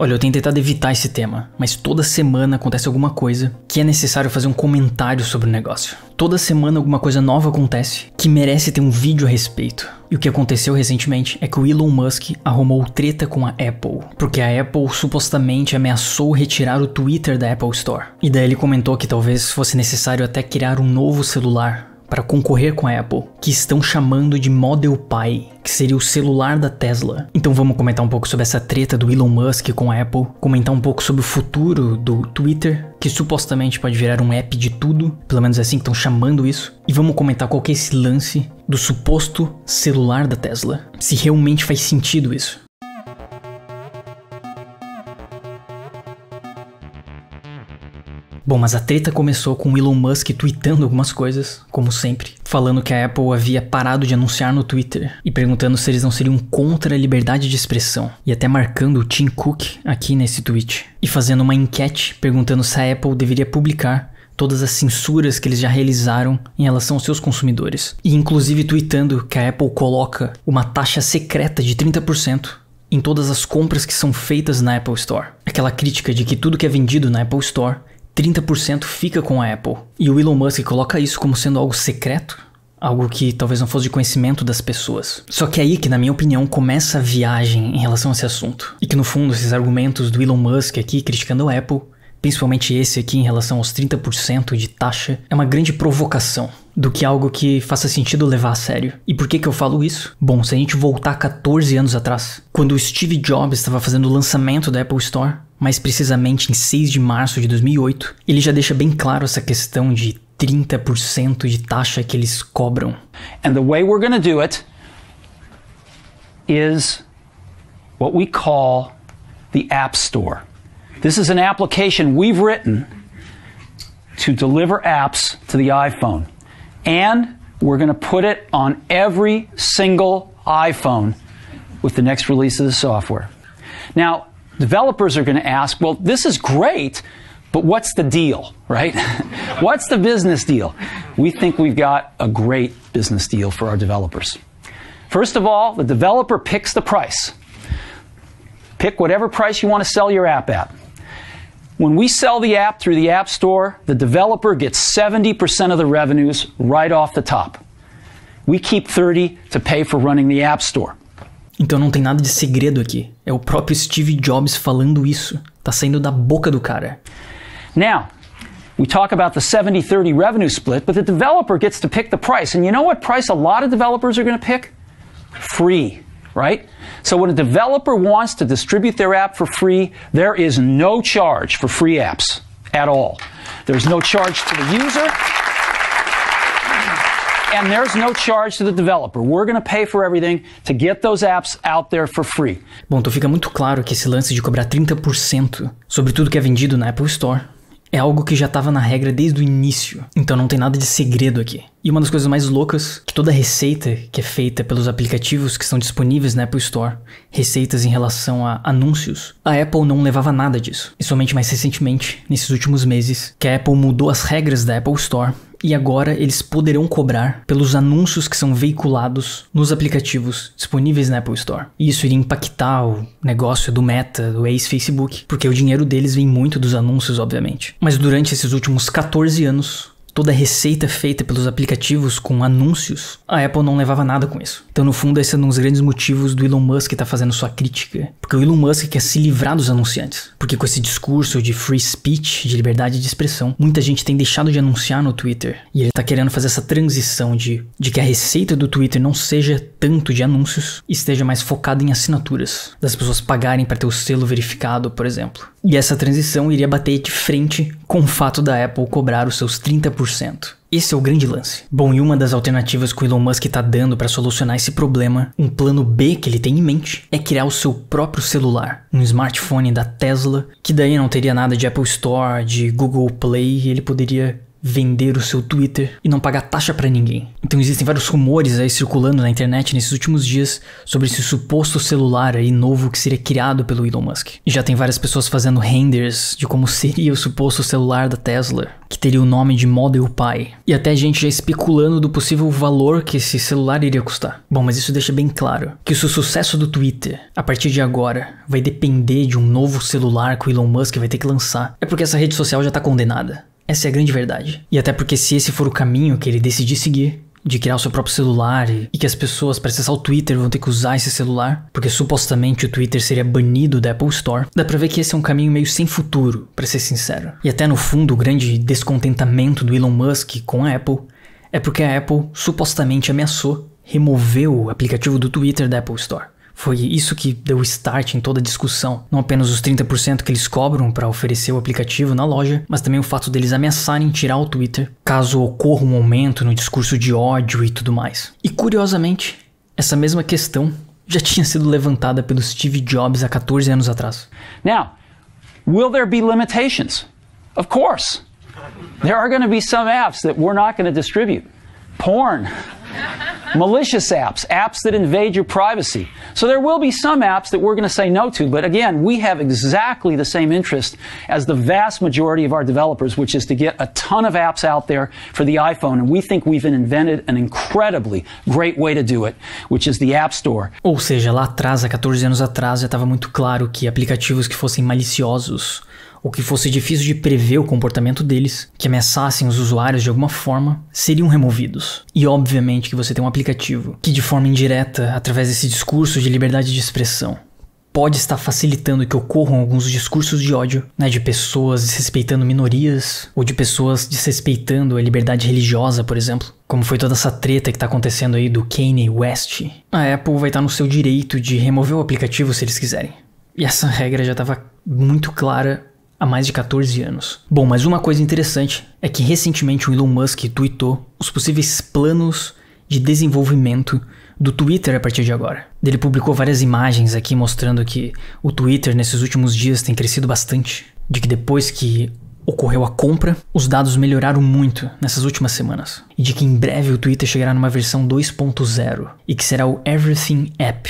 Olha, eu tenho tentado evitar esse tema, mas toda semana acontece alguma coisa que é necessário fazer um comentário sobre o negócio. Toda semana alguma coisa nova acontece que merece ter um vídeo a respeito. E o que aconteceu recentemente é que o Elon Musk arrumou treta com a Apple, porque a Apple supostamente ameaçou retirar o Twitter da Apple Store. E daí ele comentou que talvez fosse necessário até criar um novo celular para concorrer com a Apple, que estão chamando de Model Pi, que seria o celular da Tesla. Então vamos comentar um pouco sobre essa treta do Elon Musk com a Apple, comentar um pouco sobre o futuro do Twitter, que supostamente pode virar um app de tudo, pelo menos é assim que estão chamando isso, e vamos comentar qual que é esse lance do suposto celular da Tesla, se realmente faz sentido isso. Bom, mas a treta começou com o Elon Musk tweetando algumas coisas, como sempre, falando que a Apple havia parado de anunciar no Twitter e perguntando se eles não seriam contra a liberdade de expressão, e até marcando o Tim Cook aqui nesse tweet, e fazendo uma enquete perguntando se a Apple deveria publicar todas as censuras que eles já realizaram em relação aos seus consumidores, e inclusive tweetando que a Apple coloca uma taxa secreta de 30% em todas as compras que são feitas na Apple Store. Aquela crítica de que tudo que é vendido na Apple Store 30% fica com a Apple. E o Elon Musk coloca isso como sendo algo secreto, algo que talvez não fosse de conhecimento das pessoas. Só que é aí que, na minha opinião, começa a viagem em relação a esse assunto. E que no fundo esses argumentos do Elon Musk aqui criticando a Apple, principalmente esse aqui em relação aos 30% de taxa, é uma grande provocação do que algo que faça sentido levar a sério. E por que eu falo isso? Bom, se a gente voltar 14 anos atrás, quando o Steve Jobs estava fazendo o lançamento da Apple Store, mais precisamente em 6 de março de 2008, ele já deixa bem claro essa questão de 30% de taxa que eles cobram. And the way we're going to do it is what we call the App Store. This is an application we've written to deliver apps to the iPhone. And we're going to put it on every single iPhone with the next release of the software. Now, developers are going to ask, well, this is great, but what's the deal, right? What's the business deal? We think we've got a great business deal for our developers. First of all, the developer picks the price. Pick whatever price you want to sell your app at. When we sell the app through the App Store, the developer gets 70% of the revenues right off the top. We keep 30% to pay for running the App Store. Então não tem nada de segredo aqui. É o próprio Steve Jobs falando isso. Tá saindo da boca do cara. Now, we talk about the 70-30 revenue split, but the developer gets to pick the price. And you know what price a lot of developers are going to pick? Free, right? So when a developer wants to distribute their app for free, there is no charge for free apps at all. There's no charge to the user. And there's no charge to the developer. We're going to pay for everything to get those apps out there for free. Bom, então fica muito claro que esse lance de cobrar 30% sobre tudo que é vendido na Apple Store é algo que já estava na regra desde o início. Então não tem nada de segredo aqui. E uma das coisas mais loucas, que toda receita que é feita pelos aplicativos que estão disponíveis na Apple Store, receitas em relação a anúncios, a Apple não levava nada disso. E somente mais recentemente, nesses últimos meses, que a Apple mudou as regras da Apple Store e agora eles poderão cobrar pelos anúncios que são veiculados nos aplicativos disponíveis na Apple Store. E isso iria impactar o negócio do Meta, do ex-Facebook, porque o dinheiro deles vem muito dos anúncios, obviamente. Mas durante esses últimos 14 anos, toda a receita feita pelos aplicativos com anúncios, a Apple não levava nada com isso. Então, no fundo, esse é um dos grandes motivos do Elon Musk estar fazendo sua crítica. Porque o Elon Musk quer se livrar dos anunciantes. Porque com esse discurso de free speech, de liberdade de expressão, muita gente tem deixado de anunciar no Twitter. E ele está querendo fazer essa transição de que a receita do Twitter não seja tanto de anúncios e esteja mais focada em assinaturas. Das pessoas pagarem para ter o selo verificado, por exemplo. E essa transição iria bater de frente com o fato da Apple cobrar os seus 30%. Esse é o grande lance. Bom, e uma das alternativas que o Elon Musk está dando para solucionar esse problema, um plano B que ele tem em mente, é criar o seu próprio celular, um smartphone da Tesla, que daí não teria nada de Apple Store, de Google Play, e ele poderia vender o seu Twitter e não pagar taxa pra ninguém. Então existem vários rumores aí circulando na internet nesses últimos dias sobre esse suposto celular aí novo que seria criado pelo Elon Musk. E já tem várias pessoas fazendo renders de como seria o suposto celular da Tesla, que teria o nome de Model Pi. E até gente já especulando do possível valor que esse celular iria custar. Bom, mas isso deixa bem claro que se o sucesso do Twitter, a partir de agora, vai depender de um novo celular que o Elon Musk vai ter que lançar, é porque essa rede social já tá condenada. Essa é a grande verdade. E até porque se esse for o caminho que ele decidir seguir, de criar o seu próprio celular e que as pessoas para acessar o Twitter vão ter que usar esse celular, porque supostamente o Twitter seria banido da Apple Store, dá pra ver que esse é um caminho meio sem futuro, pra ser sincero. E até no fundo o grande descontentamento do Elon Musk com a Apple é porque a Apple supostamente ameaçou remover o aplicativo do Twitter da Apple Store. Foi isso que deu start em toda a discussão. Não apenas os 30% que eles cobram para oferecer o aplicativo na loja, mas também o fato deles ameaçarem tirar o Twitter caso ocorra um aumento no discurso de ódio e tudo mais. E curiosamente, essa mesma questão já tinha sido levantada pelo Steve Jobs há 14 anos atrás. Now, will there be limitations? Of course. There are going to be some apps that we're not going to distribute. Porn. Malicious apps, apps that invade your privacy. So there will be some apps that we're going to say no to, but again, we have exactly the same interest as the vast majority of our developers, which is to get a ton of apps out there for the iPhone, and we think we've invented an incredibly great way to do it, which is the App Store. Ou seja, lá atrás, há 14 anos atrás, já estava muito claro que aplicativos que fossem maliciosos ou que fosse difícil de prever o comportamento deles, que ameaçassem os usuários de alguma forma, seriam removidos. E obviamente que você tem um aplicativo que de forma indireta, através desse discurso de liberdade de expressão, pode estar facilitando que ocorram alguns discursos de ódio, né, de pessoas desrespeitando minorias, ou de pessoas desrespeitando a liberdade religiosa, por exemplo, como foi toda essa treta que está acontecendo aí do Kanye West. A Apple vai estar no seu direito de remover o aplicativo se eles quiserem. E essa regra já estava muito clara há mais de 14 anos. Bom, mas uma coisa interessante é que recentemente o Elon Musk tweetou os possíveis planos de desenvolvimento do Twitter a partir de agora. Ele publicou várias imagens aqui mostrando que o Twitter nesses últimos dias tem crescido bastante, de que depois que ocorreu a compra, os dados melhoraram muito nessas últimas semanas, e de que em breve o Twitter chegará numa versão 2.0 e que será o Everything App,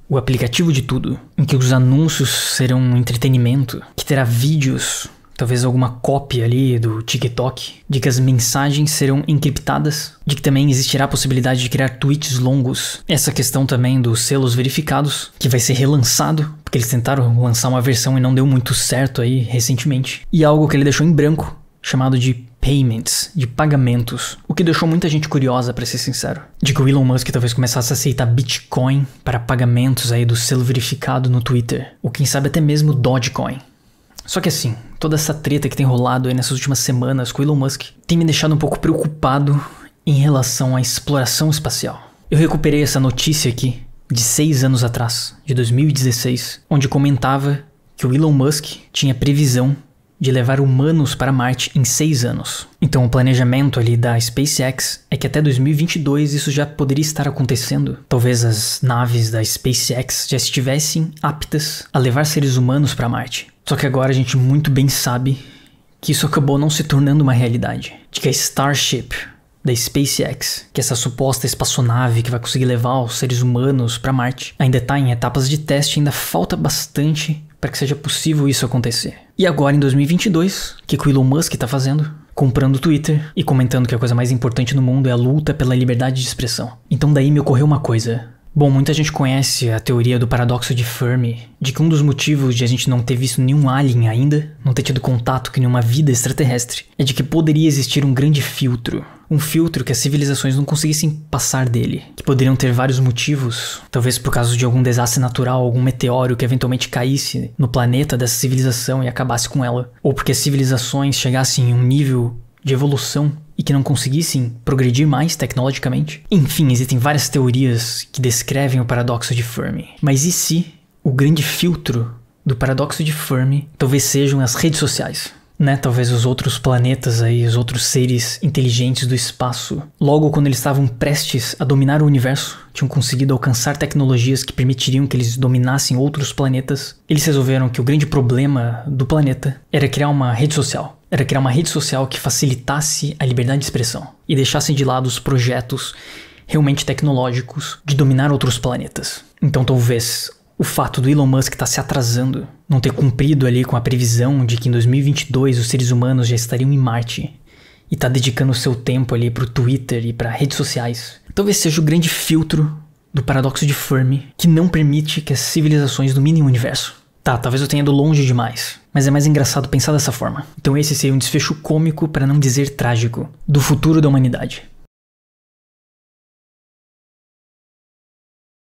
o aplicativo de tudo, em que os anúncios serão um entretenimento, que terá vídeos, talvez alguma cópia ali do TikTok, de que as mensagens serão encriptadas, de que também existirá a possibilidade de criar tweets longos. Essa questão também dos selos verificados, que vai ser relançado, porque eles tentaram lançar uma versão e não deu muito certo aí recentemente. E algo que ele deixou em branco, chamado de payments, de pagamentos, o que deixou muita gente curiosa, pra ser sincero, de que o Elon Musk talvez começasse a aceitar Bitcoin para pagamentos aí do selo verificado no Twitter, ou quem sabe até mesmo Dogecoin. Só que assim, toda essa treta que tem rolado aí nessas últimas semanas com o Elon Musk tem me deixado um pouco preocupado em relação à exploração espacial. Eu recuperei essa notícia aqui de 6 anos atrás, de 2016, onde comentava que o Elon Musk tinha previsão de levar humanos para Marte em 6 anos. Então o planejamento ali da SpaceX é que até 2022 isso já poderia estar acontecendo. Talvez as naves da SpaceX já estivessem aptas a levar seres humanos para Marte. Só que agora a gente muito bem sabe que isso acabou não se tornando uma realidade. De que a Starship da SpaceX, que é essa suposta espaçonave que vai conseguir levar os seres humanos para Marte, ainda está em etapas de teste, ainda falta bastante para que seja possível isso acontecer. E agora em 2022, o que o Elon Musk está fazendo? Comprando o Twitter e comentando que a coisa mais importante no mundo é a luta pela liberdade de expressão. Então daí me ocorreu uma coisa. Bom, muita gente conhece a teoria do paradoxo de Fermi, de que um dos motivos de a gente não ter visto nenhum alien ainda, não ter tido contato com nenhuma vida extraterrestre, é de que poderia existir um grande filtro. Um filtro que as civilizações não conseguissem passar dele. Que poderiam ter vários motivos. Talvez por causa de algum desastre natural, algum meteoro que eventualmente caísse no planeta dessa civilização e acabasse com ela. Ou porque as civilizações chegassem em um nível de evolução e que não conseguissem progredir mais tecnologicamente. Enfim, existem várias teorias que descrevem o paradoxo de Fermi. Mas e se o grande filtro do paradoxo de Fermi talvez sejam as redes sociais? Né, talvez os outros planetas aí, os outros seres inteligentes do espaço, logo quando eles estavam prestes a dominar o universo, tinham conseguido alcançar tecnologias que permitiriam que eles dominassem outros planetas, eles resolveram que o grande problema do planeta era criar uma rede social. era criar uma rede social que facilitasse a liberdade de expressão e deixasse de lado os projetos realmente tecnológicos de dominar outros planetas. Então talvez o fato do Elon Musk estar se atrasando, não ter cumprido ali com a previsão de que em 2022 os seres humanos já estariam em Marte e tá dedicando o seu tempo ali pro Twitter e para redes sociais, talvez seja o grande filtro do paradoxo de Fermi que não permite que as civilizações dominem o universo. Tá, talvez eu tenha ido longe demais, mas é mais engraçado pensar dessa forma. Então esse seria um desfecho cômico, para não dizer trágico, do futuro da humanidade.